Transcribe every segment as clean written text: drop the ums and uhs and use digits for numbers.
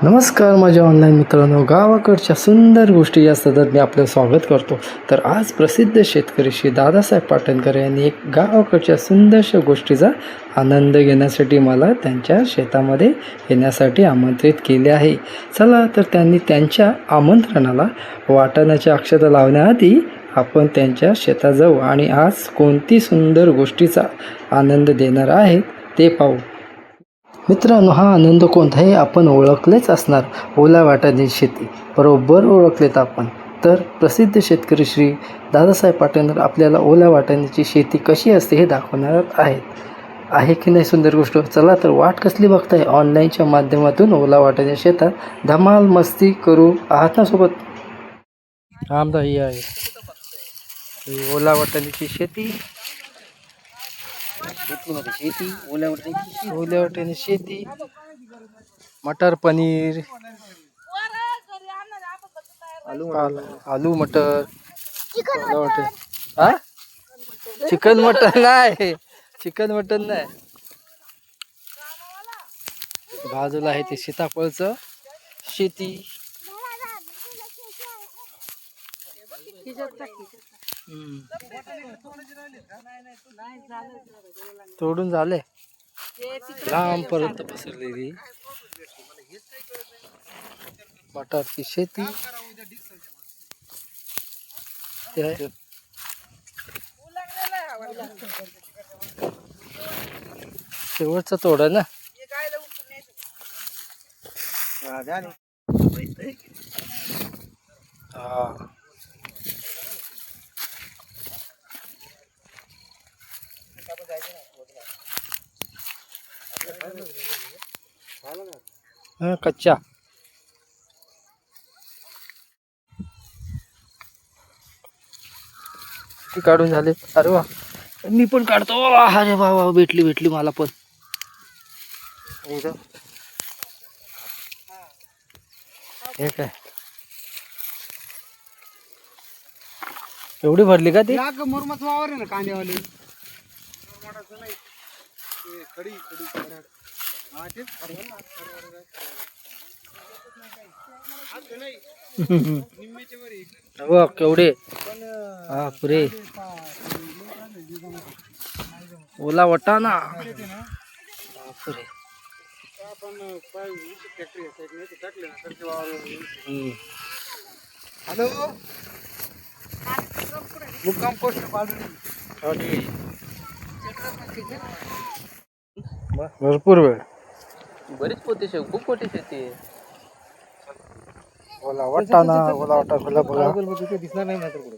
नमस्कार माझ्या ऑनलाईन मित्रांनो, गावाकडच्या सुंदर गोष्टी या सतत मी आपलं स्वागत करतो. तर आज प्रसिद्ध शेतकरी श्री दादासाहेब पाटणकर यांनी एक गावाकडच्या सुंदरशा गोष्टीचा आनंद घेण्यासाठी मला त्यांच्या शेतामध्ये येण्यासाठी आमंत्रित केले आहे. चला तर त्यांनी त्यांच्या आमंत्रणाला वाटाण्याच्या अक्षता लावण्याआधी आपण त्यांच्या शेतात जाऊ आणि आज कोणती सुंदर गोष्टीचा आनंद देणार आहेत ते पाहू. मित्रांनो, हा आनंद कोणता हे आपण ओळखलेच असणार. ओला वाटाण्याची शेती बरोबर ओळखलेत आपण. तर प्रसिद्ध शेतकरी श्री दादासाहेब पाटणकर आपल्याला ओला वाटाण्याची शेती कशी असते हे दाखवणार आहेत. आहे की नाही सुंदर गोष्ट? चला तर वाट कसली बघताय? ऑनलाईनच्या माध्यमातून ओला वाटाण्याच्या शेतात धमाल मस्ती करू आहात ना सोबत? आमदा ही आहे ही ओला वाटाण्याची शेती. ओल्या वाटाण्याची शेती, मटर पनीर, आलू मटर, हा चिकन मटन नाही, चिकन मटन नाही. बाजूला आहे ते सीताफळचं शेती. तोडून झाले, लांबपर्यंत पसरलेली मटारची शेती. शेवटचं तोडा ना. हा कच्चा ती काढून झाले. अरे वा, मी पण काढतो. अरे वा वा, भेटली मला पण. हे काय एवढी भरली का ती? मुरमाच वावर आहे ना कांद्यावाले. बघ केवढे. हा पुरे ओला वाटाणा. पुरे हॅलो, मुक्काम पोस्ट भरपूर वेळ. बरीच पोती शेव, खूप मोठी शेती आहे. ओला वाटाणा, ओला वाटाणा बघा. दिसणार नाही मात्र पुढे.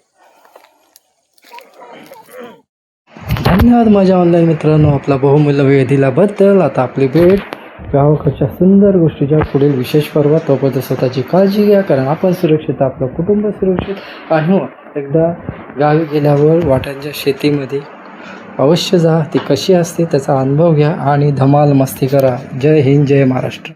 धन्यवाद माझ्या ऑनलाईन मित्रांनो, आपला बहुमूल्य वेळ दिल्याबद्दल. आता आपली भेट गावाकडच्या सुंदर गोष्टीच्या पुढील विशेष पर्वात. तोपर्यंत स्वतःची काळजी घ्या, कारण आपण सुरक्षित, आपलं कुटुंब सुरक्षित. आणि एकदा गावी गेल्यावर वाटाण्याच्या शेतीमध्ये अवश्य जा. ती कशी असते त्याचा अनुभव घ्या आणि धमाल मस्ती करा. जय हिंद, जय महाराष्ट्र.